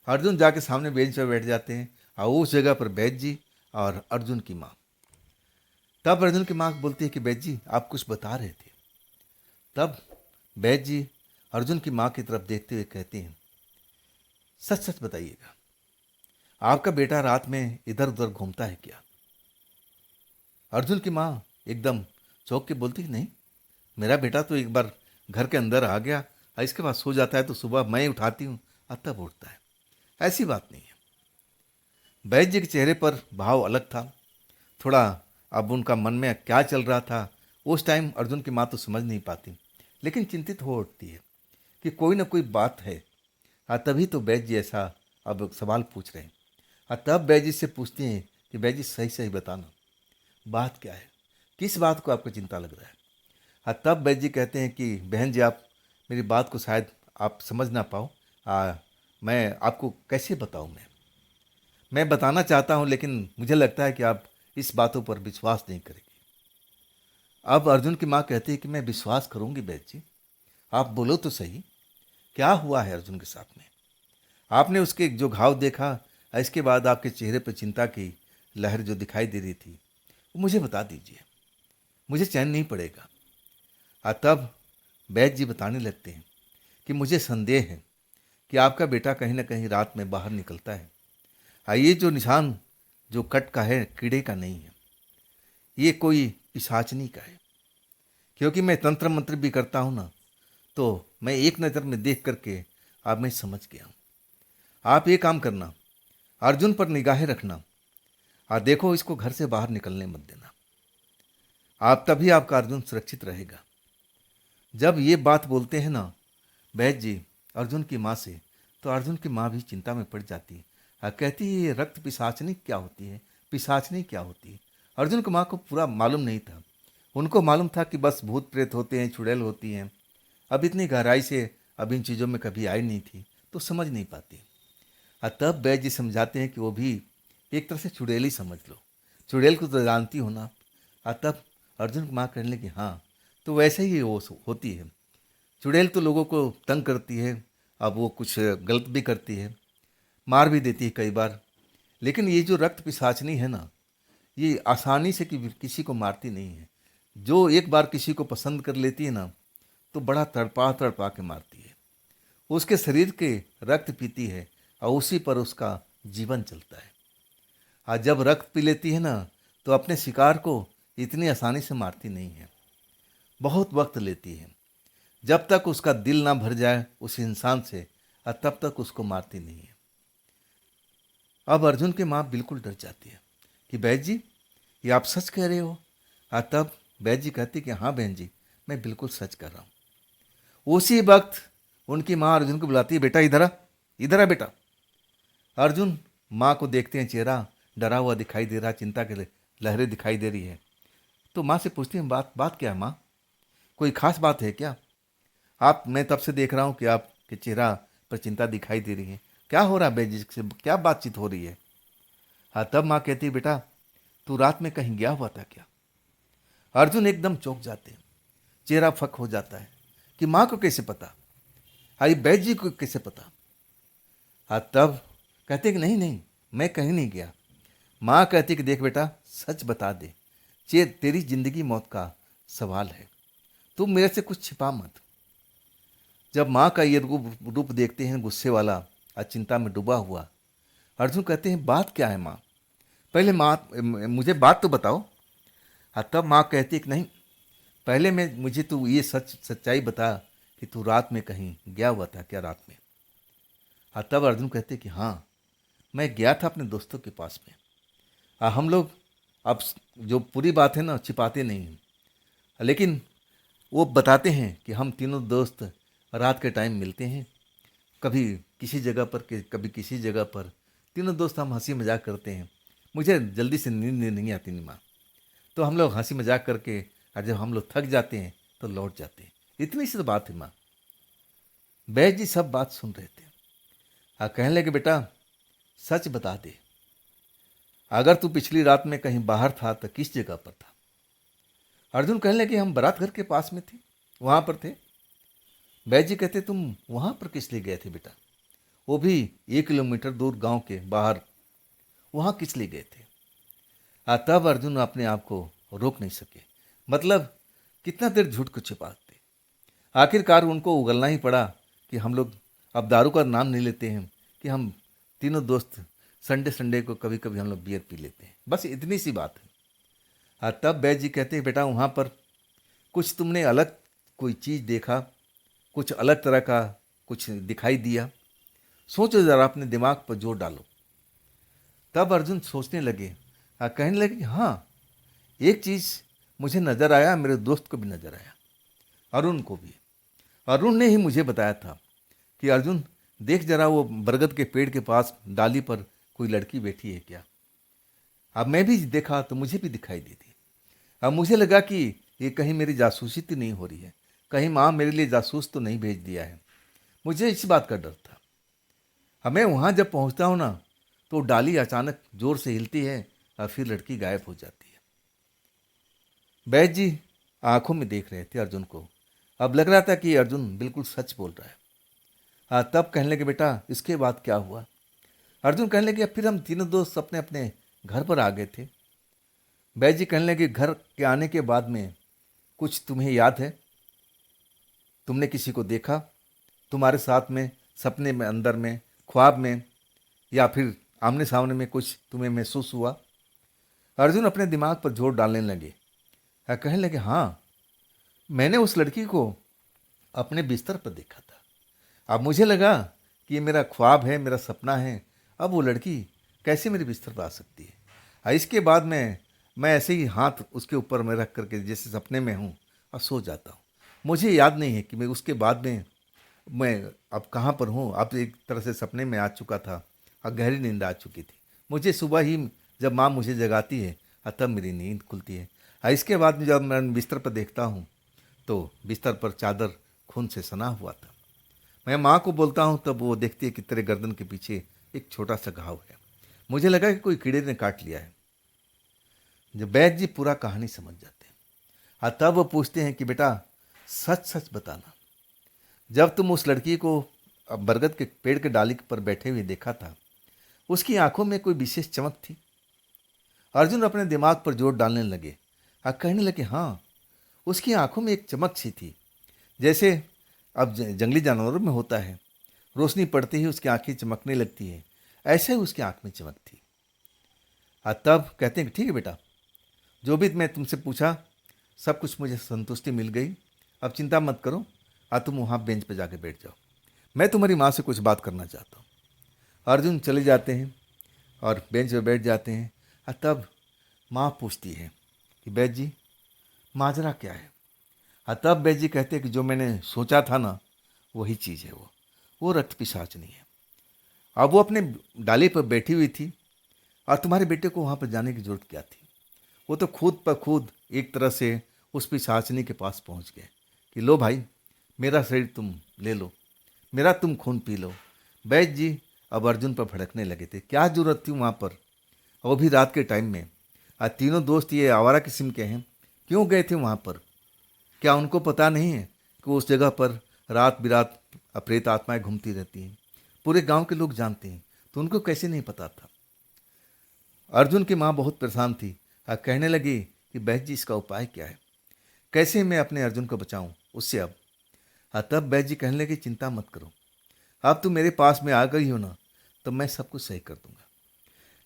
[SPEAKER 1] अर्जुन जाके सामने बेंच पर बैठ जाते हैं और उस जगह पर वैद्य जी और अर्जुन की माँ। तब अर्जुन की माँ बोलती है कि वैद्य जी आप कुछ बता रहे थे। तब वैद्य जी अर्जुन की माँ की तरफ देखते हुए कहते हैं सच सच बताइएगा, आपका बेटा रात में इधर उधर घूमता है क्या। अर्जुन की माँ एकदम चौंक के बोलती नहीं, मेरा बेटा तो एक बार घर के अंदर आ गया और इसके बाद सो जाता है, तो सुबह मैं उठाती हूँ और तब उठता है, ऐसी बात नहीं है। वैद्य जी के चेहरे पर भाव अलग था थोड़ा। अब उनका मन में क्या चल रहा था उस टाइम अर्जुन की माँ तो समझ नहीं पाती, लेकिन चिंतित हो उठती है कि कोई ना कोई बात है। तभी तो वैद्य जी ऐसा अब सवाल पूछ रहे हैं। तब वैद्य जी से पूछते हैं कि वैद्य जी सही सही बताना, बात क्या है, किस बात को आपको चिंता लग रहा है। तब वैद्य जी कहते हैं कि बहन जी आप मेरी बात को शायद आप समझ ना पाओ। मैं आपको कैसे बताऊं, मैं बताना चाहता हूं, लेकिन मुझे लगता है कि आप इस बातों पर विश्वास नहीं करेंगे। अब अर्जुन की माँ कहती है कि मैं विश्वास करूंगी वैद्य जी, आप बोलो तो सही, क्या हुआ है अर्जुन के साथ में। आपने उसके जो घाव देखा, इसके बाद आपके चेहरे पर चिंता की लहर जो दिखाई दे रही थी, वो मुझे बता दीजिए, मुझे चैन नहीं पड़ेगा। तब वैद्य जी बताने लगते हैं कि मुझे संदेह है कि आपका बेटा कहीं ना कहीं रात में बाहर निकलता है। ये जो निशान जो कट का है कीड़े का नहीं है, ये कोई पिशाचनी का है। क्योंकि मैं तंत्र मंत्र भी करता हूँ ना, तो मैं एक नज़र में देख करके आप मैं समझ गया हूँ। आप ये काम करना, अर्जुन पर निगाहें रखना, देखो इसको घर से बाहर निकलने मत देना, आप तभी आपका अर्जुन सुरक्षित रहेगा। जब ये बात बोलते हैं ना वैद्य जी अर्जुन की माँ से, तो अर्जुन की माँ भी चिंता में पड़ जाती है। कहती है ये रक्त पिशाचनी क्या होती है, पिशाचनी क्या होती है। अर्जुन की माँ को पूरा मालूम नहीं था, उनको मालूम था कि बस भूत प्रेत होते हैं, चुड़ैल होती हैं। अब इतनी गहराई से अब इन चीज़ों में कभी आई नहीं थी, तो समझ नहीं पाती। तब वैद्य जी समझाते हैं कि वो भी एक तरह से चुड़ैल ही समझ लो, चुड़ैल को तो जानती हो ना। तब अर्जुन की माँ कहने लगी हाँ, तो वैसे ही वो होती है, चुड़ैल तो लोगों को तंग करती है, अब वो कुछ गलत भी करती है, मार भी देती है कई बार। लेकिन ये जो रक्त पिशाचनी है ना, ये आसानी से किसी को मारती नहीं है। जो एक बार किसी को पसंद कर लेती है ना, तो बड़ा तड़पा तड़पा के मारती है, उसके शरीर के रक्त पीती है और उसी पर उसका जीवन चलता है। जब रक्त पी लेती है ना, तो अपने शिकार को इतनी आसानी से मारती नहीं है, बहुत वक्त लेती है। जब तक उसका दिल ना भर जाए उस इंसान से, तब तक उसको मारती नहीं है। अब अर्जुन की माँ बिल्कुल डर जाती है कि वैद्य जी ये आप सच कह रहे हो। तब वैद्य जी कहती कि हाँ बहन जी, मैं बिल्कुल सच कर रहा हूँ। उसी वक्त उनकी माँ अर्जुन को बुलाती है, बेटा इधर आ, इधर आ बेटा। अर्जुन माँ को देखते हैं, चेहरा डरा हुआ दिखाई दे रहा, चिंता की लहरें दिखाई दे रही है। तो माँ से पूछती हैं बात बात क्या है माँ, कोई खास बात है क्या। आप मैं तब से देख रहा हूँ कि आपके चेहरा पर चिंता दिखाई दे रही है, क्या हो रहा है बेजी से, क्या बातचीत हो रही है। तब माँ कहती है बेटा तू रात में कहीं गया हुआ था क्या। अर्जुन एकदम चौंक जाते हैं, चेहरा फक हो जाता है कि माँ को कैसे पता, बैद जी को कैसे पता। तब कहते कि नहीं नहीं मैं कहीं नहीं गया। माँ कहती कि देख बेटा सच बता दे, तेरी जिंदगी मौत का सवाल है, तुम मेरे से कुछ छिपा मत। जब माँ का ये रूप रूप देखते हैं गुस्से वाला, और चिंता में डूबा हुआ। अर्जुन कहते हैं बात क्या है माँ, पहले माँ मुझे बात तो बताओ। तब माँ कहती है कि नहीं, पहले मुझे तू ये सच्चाई बता कि तू रात में कहीं गया हुआ था क्या रात में। तब अर्जुन कहते कि हाँ, मैं गया था अपने दोस्तों के पास में। हम लोग अब जो पूरी बात है ना छिपाते नहीं हैं, लेकिन वो बताते हैं कि हम तीनों दोस्त रात के टाइम मिलते हैं, कभी किसी जगह पर कभी किसी जगह पर। तीनों दोस्त हम हंसी मजाक करते हैं। मुझे जल्दी से नींद नहीं आती नहीं माँ, तो हम लोग हंसी मजाक करके और जब हम लोग थक जाते हैं तो लौट जाते हैं। इतनी सी तो बात है माँ। बैस जी सब बात सुन रहे थे। कहने लगे बेटा सच बता दे, अगर तू पिछली रात में कहीं बाहर था तो किस जगह पर था। अर्जुन कहने लगे हम बारात घर के पास में थे, वहां पर थे। बैस जी कहते तुम वहां पर किस लिए गए थे बेटा, वो भी 1 किलोमीटर दूर गांव के बाहर, वहां किस लिए गए थे। तब अर्जुन अपने आप को रोक नहीं सके। मतलब कितना देर झूठ को छिपाते। आखिरकार उनको उगलना ही पड़ा कि हम लोग अब दारू का नाम नहीं लेते हैं, कि हम तीनों दोस्त संडे संडे को कभी कभी हम लोग बियर पी लेते हैं, बस इतनी सी बात है। तब बैस जी कहते हैं बेटा वहाँ पर कुछ तुमने अलग कोई चीज़ देखा, कुछ अलग तरह का कुछ दिखाई दिया, सोचो ज़रा, अपने दिमाग पर जोर डालो। तब अर्जुन सोचने लगे। कहने लगे कि हाँ, एक चीज़ मुझे नज़र आया, मेरे दोस्त को भी नज़र आया, अरुण को भी। अरुण ने ही मुझे बताया था कि अर्जुन देख जरा वो बरगद के पेड़ के पास डाली पर कोई लड़की बैठी है क्या। अब मैं भी देखा तो मुझे भी दिखाई दी थी। अब मुझे लगा कि ये कहीं मेरी जासूसी तो नहीं हो रही है, कहीं माँ मेरे लिए जासूस तो नहीं भेज दिया है। मुझे इस बात का डर था। अब मैं वहाँ जब पहुँचता हूँ ना तो डाली अचानक जोर से हिलती है और फिर लड़की गायब हो जाती है। बैस जी आंखों में देख रहे थे अर्जुन को। अब लग रहा था कि अर्जुन बिल्कुल सच बोल रहा है। तब कहने लगे बेटा इसके बाद क्या हुआ। अर्जुन कहने लगे फिर हम तीनों दोस्त अपने अपने घर पर आ गए थे। बैस जी कहने लगे घर के आने के बाद में कुछ तुम्हें याद है, तुमने किसी को देखा तुम्हारे साथ में, सपने में, अंदर में, ख्वाब में, या फिर आमने सामने में कुछ तुम्हें महसूस हुआ। अर्जुन अपने दिमाग पर जोर डालने लगे। कहने लगे हाँ, मैंने उस लड़की को अपने बिस्तर पर देखा था। अब मुझे लगा कि ये मेरा ख्वाब है, मेरा सपना है, अब वो लड़की कैसे मेरे बिस्तर पर आ सकती है। इसके बाद मैं ऐसे ही हाथ उसके ऊपर में रख करके जैसे सपने में हूँ और सो जाता हूँ। मुझे याद नहीं है कि मैं उसके बाद में मैं अब कहाँ पर हूँ। अब एक तरह से सपने में आ चुका था और गहरी नींद आ चुकी थी। मुझे सुबह ही जब माँ मुझे जगाती है तब मेरी नींद खुलती है। इसके बाद में जब मैं बिस्तर पर देखता हूँ तो बिस्तर पर चादर खून से सना हुआ था। मैं माँ को बोलता हूँ तब वो देखती है कि तेरे गर्दन के पीछे एक छोटा सा घाव है। मुझे लगा कि कोई कीड़े ने काट लिया है। जब बैस जी पूरा कहानी समझ जाते हैं तब वो पूछते हैं कि बेटा सच सच बताना, जब तुम उस लड़की को बरगद के पेड़ के डाली पर बैठे हुए देखा था, उसकी आंखों में कोई विशेष चमक थी। अर्जुन अपने दिमाग पर जोर डालने लगे। कहने लगे हाँ, उसकी आंखों में एक चमक सी थी, जैसे अब जंगली जानवरों में होता है, रोशनी पड़ते ही उसकी आंखें चमकने लगती है, ऐसे ही उसकी आंख में चमक थी। तब कहते हैं कि ठीक है बेटा, जो भी मैं तुमसे पूछा सब कुछ मुझे संतुष्टि मिल गई, अब चिंता मत करो, तुम वहाँ बेंच पे जाके बैठ जाओ, मैं तुम्हारी माँ से कुछ बात करना चाहता हूँ। अर्जुन चले जाते हैं और बेंच पे बैठ जाते हैं। तब माँ पूछती है कि बैस जी माजरा क्या है। तब बैस जी कहते हैं कि जो मैंने सोचा था ना वही चीज़ है, वो रक्त पिशाचनी है। अब वो अपने डाले पर बैठी हुई थी और तुम्हारे बेटे को वहाँ पर जाने की जरूरत क्या थी। वो तो खुद पर खुद एक तरह से उस पिशाचनी के पास पहुँच गए कि लो भाई, मेरा शरीर तुम ले लो, मेरा तुम खून पी लो। बैस जी अब अर्जुन पर भड़कने लगे थे, क्या जरूरत थी वहाँ पर, वो भी रात के टाइम में। तीनों दोस्त ये आवारा किस्म के हैं, क्यों गए थे वहाँ पर। क्या उनको पता नहीं है कि उस जगह पर रात बिरात प्रेत आत्माएं घूमती रहती हैं। पूरे गांव के लोग जानते हैं, तो उनको कैसे नहीं पता था। अर्जुन की माँ बहुत परेशान थी। कहने लगी कि बैस जी इसका उपाय क्या है, कैसे मैं अपने अर्जुन को बचाऊं उससे। अब तब बैस जी कहने लगे चिंता मत करो, अब तू मेरे पास में आ गई हो ना, तो मैं सब कुछ सही कर दूंगा।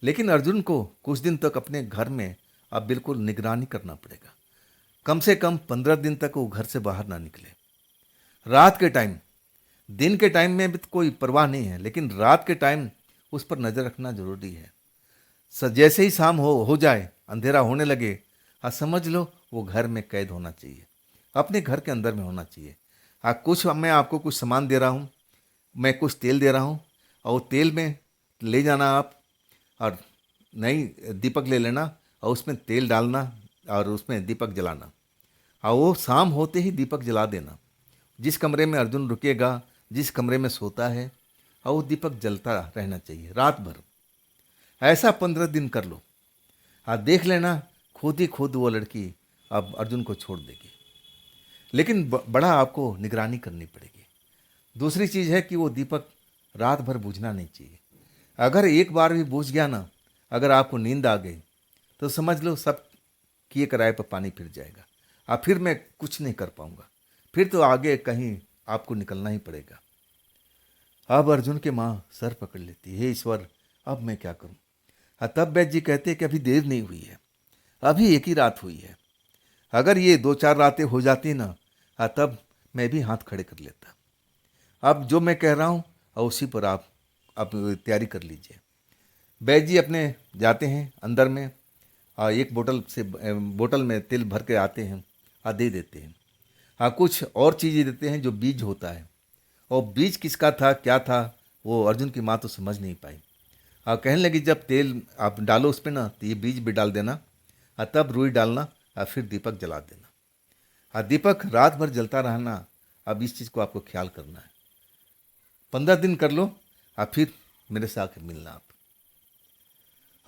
[SPEAKER 1] लेकिन अर्जुन को कुछ दिन तक अपने घर में अब बिल्कुल निगरानी करना पड़ेगा। कम से कम 15 दिन तक वो घर से बाहर ना निकले। रात के टाइम, दिन के टाइम में भी तो कोई परवाह नहीं है, लेकिन रात के टाइम उस पर नज़र रखना जरूरी है। जैसे ही शाम हो जाए, अंधेरा होने लगे, हाँ समझ लो वो घर में कैद होना चाहिए, अपने घर के अंदर में होना चाहिए। हाँ कुछ मैं आपको कुछ सामान दे रहा हूँ, मैं कुछ तेल दे रहा हूँ, और वो तेल में ले जाना आप, और नई दीपक ले लेना और उसमें तेल डालना और उसमें दीपक जलाना। और वो शाम होते ही दीपक जला देना। जिस कमरे में अर्जुन रुकेगा, जिस कमरे में सोता है, और वो दीपक जलता रहना चाहिए रात भर। ऐसा 15 दिन कर लो। हाँ देख लेना, खुद ही खुद वो लड़की अब अर्जुन को छोड़ देगी। लेकिन बड़ा आपको निगरानी करनी पड़ेगी। दूसरी चीज़ है कि वो दीपक रात भर बुझना नहीं चाहिए। अगर एक बार भी बुझ गया ना, अगर आपको नींद आ गई, तो समझ लो सब किए कराए पर पानी फिर जाएगा। फिर मैं कुछ नहीं कर पाऊंगा, फिर तो आगे कहीं आपको निकलना ही पड़ेगा। अब अर्जुन के माँ सर पकड़ लेती, हे ईश्वर अब मैं क्या करूं। तब वैद्य जी कहते कि अभी देर नहीं हुई है, अभी एक ही रात हुई है। अगर ये 2-4 रातें हो जाती ना, तब मैं भी हाथ खड़े कर लेता। अब जो मैं कह रहा हूँ और उसी पर आप अब तैयारी कर लीजिए। वैद्य जी अपने जाते हैं अंदर में, और एक बोतल में तेल भर के आते हैं और दे देते हैं। कुछ और चीज़ें देते हैं जो बीज होता है, और बीज किसका था क्या था वो अर्जुन की माँ तो समझ नहीं पाई। कहने लगी जब तेल आप डालो उस पर ना, तो ये बीज भी डाल देना, तब रुई डालना, फिर दीपक जला देना। दीपक रात भर जलता रहना। अब इस चीज़ को आपको ख्याल करना है। 15 दिन कर लो, फिर मेरे से आकर मिलना आप।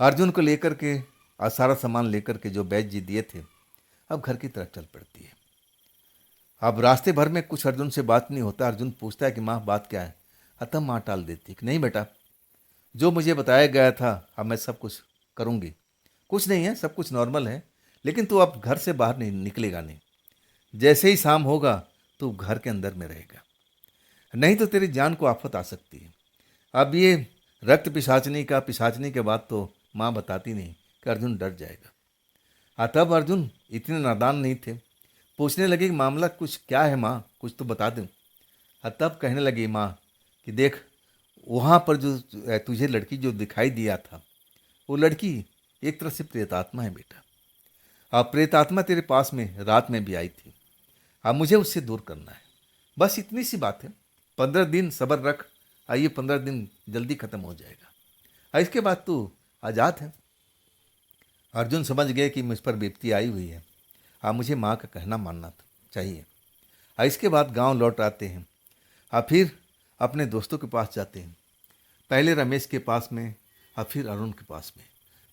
[SPEAKER 1] अर्जुन को लेकर के और सारा सामान लेकर के जो वैद्य जी दिए थे, अब घर की तरफ चल पड़ती है। अब रास्ते भर में कुछ अर्जुन से बात नहीं होता। अर्जुन पूछता है कि माँ बात क्या है। तब माँ टाल देती कि नहीं बेटा, जो मुझे बताया गया था अब मैं सब कुछ करूँगी, कुछ नहीं है, सब कुछ नॉर्मल है, लेकिन तू अब घर से बाहर नहीं निकलेगा नहीं। जैसे ही शाम होगा तू घर के अंदर में रहेगा, नहीं तो तेरी जान को आफत आ सकती है। अब ये रक्त पिशाचनी के बाद तो माँ बताती नहीं कि अर्जुन डर जाएगा। तब अर्जुन इतने नादान नहीं थे, पूछने लगे कि मामला कुछ क्या है माँ, कुछ तो बता दूँ। तब कहने लगी माँ कि देख, वहाँ पर जो तुझे लड़की जो दिखाई दिया था, वो लड़की एक तरह से प्रेतात्मा है बेटा। अब प्रेतात्मा तेरे पास में रात में भी आई थी, अब मुझे उससे दूर करना है, बस इतनी सी बात है। 15 दिन सब्र रख, ये 15 दिन जल्दी खत्म हो जाएगा, इसके बाद तू आज़ाद है। अर्जुन समझ गए कि मुझ पर विपत्ति आई हुई है, मुझे माँ का कहना मानना चाहिए। इसके बाद गांव लौट आते हैं, फिर अपने दोस्तों के पास जाते हैं। पहले रमेश के पास में, फिर अरुण के पास में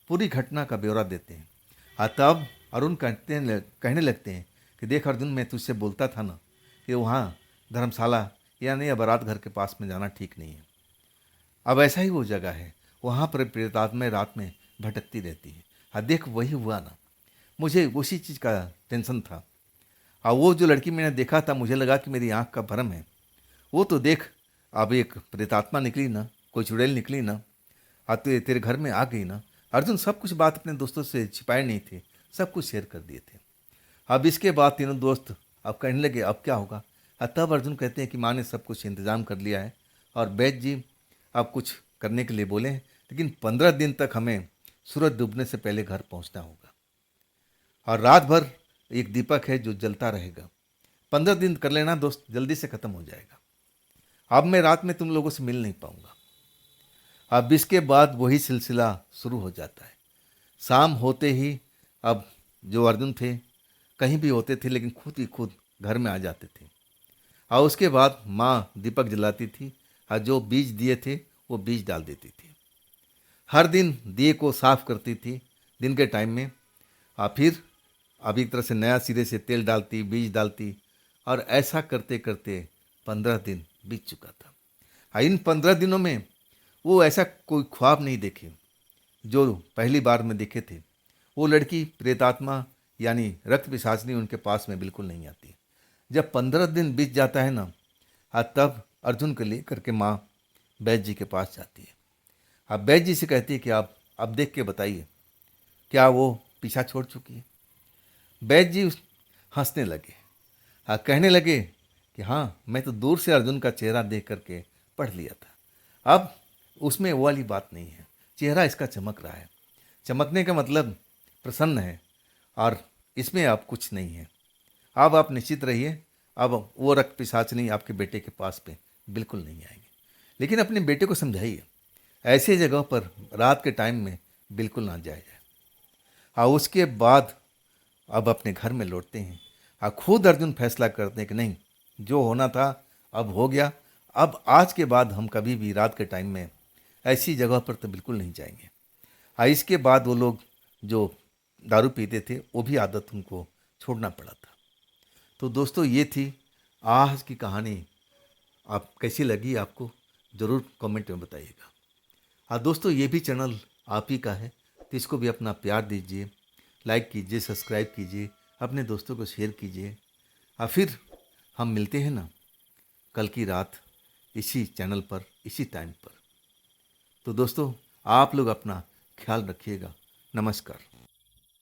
[SPEAKER 1] पूरी घटना का ब्यौरा देते हैं। तब अरुण कहने लगते हैं कि देख अर्जुन, मैं तुझसे बोलता था ना कि वहाँ धर्मशाला यानी बारात घर के पास में जाना ठीक नहीं है। अब ऐसा ही वो जगह है, वहाँ पर प्रेतात्माएं रात में भटकती रहती है। देख वही हुआ ना, मुझे उसी चीज़ का टेंशन था। वो जो लड़की मैंने देखा था, मुझे लगा कि मेरी आँख का भ्रम है, वो तो देख अब एक प्रेतात्मा निकली ना, कोई चुड़ैल निकली ना, तेरे घर में आ गई ना। अर्जुन सब कुछ बात अपने दोस्तों से छिपाए नहीं थे, सब कुछ शेयर कर दिए थे। अब इसके बाद तीनों दोस्त अब कहने लगे अब क्या होगा। तब अर्जुन कहते हैं कि माँ ने सब कुछ इंतजाम कर लिया है, और वैद्य जी अब कुछ करने के लिए बोले हैं, लेकिन 15 दिन तक हमें सूरज डूबने से पहले घर पहुंचना होगा, और रात भर एक दीपक है जो जलता रहेगा। 15 दिन कर लेना दोस्त, जल्दी से ख़त्म हो जाएगा। अब मैं रात में तुम लोगों से मिल नहीं पाऊंगा। अब इसके बाद वही सिलसिला शुरू हो जाता है। शाम होते ही अब जो अर्जुन थे कहीं भी होते थे, लेकिन खुद ही खुद घर में आ जाते थे, और उसके बाद माँ दीपक जलाती थी, और जो बीज दिए थे वो बीज डाल देती थी। हर दिन दिए को साफ करती थी दिन के टाइम में, और फिर अब एक तरह से नया सिरे से तेल डालती, बीज डालती, और ऐसा करते करते 15 दिन बीत चुका था। इन 15 दिनों में वो ऐसा कोई ख्वाब नहीं देखे जो पहली बार में देखे थे। वो लड़की प्रेतात्मा यानी रक्त पिशाचनी उनके पास में बिल्कुल नहीं आती। जब 15 दिन बीत जाता है ना, तब अर्जुन को लेकर के माँ वैद्य जी के पास जाती है। अब वैद्य जी से कहती है कि आप अब देख के बताइए क्या वो पीछा छोड़ चुकी है। वैद्य जी हंसने लगे, हाँ, कहने लगे कि हाँ, मैं तो दूर से अर्जुन का चेहरा देख करके पढ़ लिया था। अब उसमें वो वाली बात नहीं है, चेहरा इसका चमक रहा है। चमकने का मतलब प्रसन्न है, और इसमें अब कुछ नहीं है। अब आप निश्चित रहिए, अब वो रक्त पिशाचिनी आपके बेटे के पास पे बिल्कुल नहीं आएंगे। लेकिन अपने बेटे को समझाइए, ऐसे जगह पर रात के टाइम में बिल्कुल ना जाया जाए। हाँ, उसके बाद अब अपने घर में लौटते हैं। हाँ, खुद अर्जुन फैसला करते हैं कि नहीं, जो होना था अब हो गया। अब आज के बाद हम कभी भी रात के टाइम में ऐसी जगह पर तो बिल्कुल नहीं जाएंगे। हाँ, इसके बाद वो लोग जो दारू पीते थे वो भी आदत उनको छोड़ना पड़ा था। तो दोस्तों, ये थी आज की कहानी। आप कैसी लगी आपको ज़रूर कमेंट में बताइएगा। हाँ दोस्तों, ये भी चैनल आप ही का है, तो इसको भी अपना प्यार दीजिए, लाइक कीजिए, सब्सक्राइब कीजिए, अपने दोस्तों को शेयर कीजिए। हाँ, फिर हम मिलते हैं ना कल की रात इसी चैनल पर, इसी टाइम पर। तो दोस्तों, आप लोग अपना ख्याल रखिएगा। नमस्कार।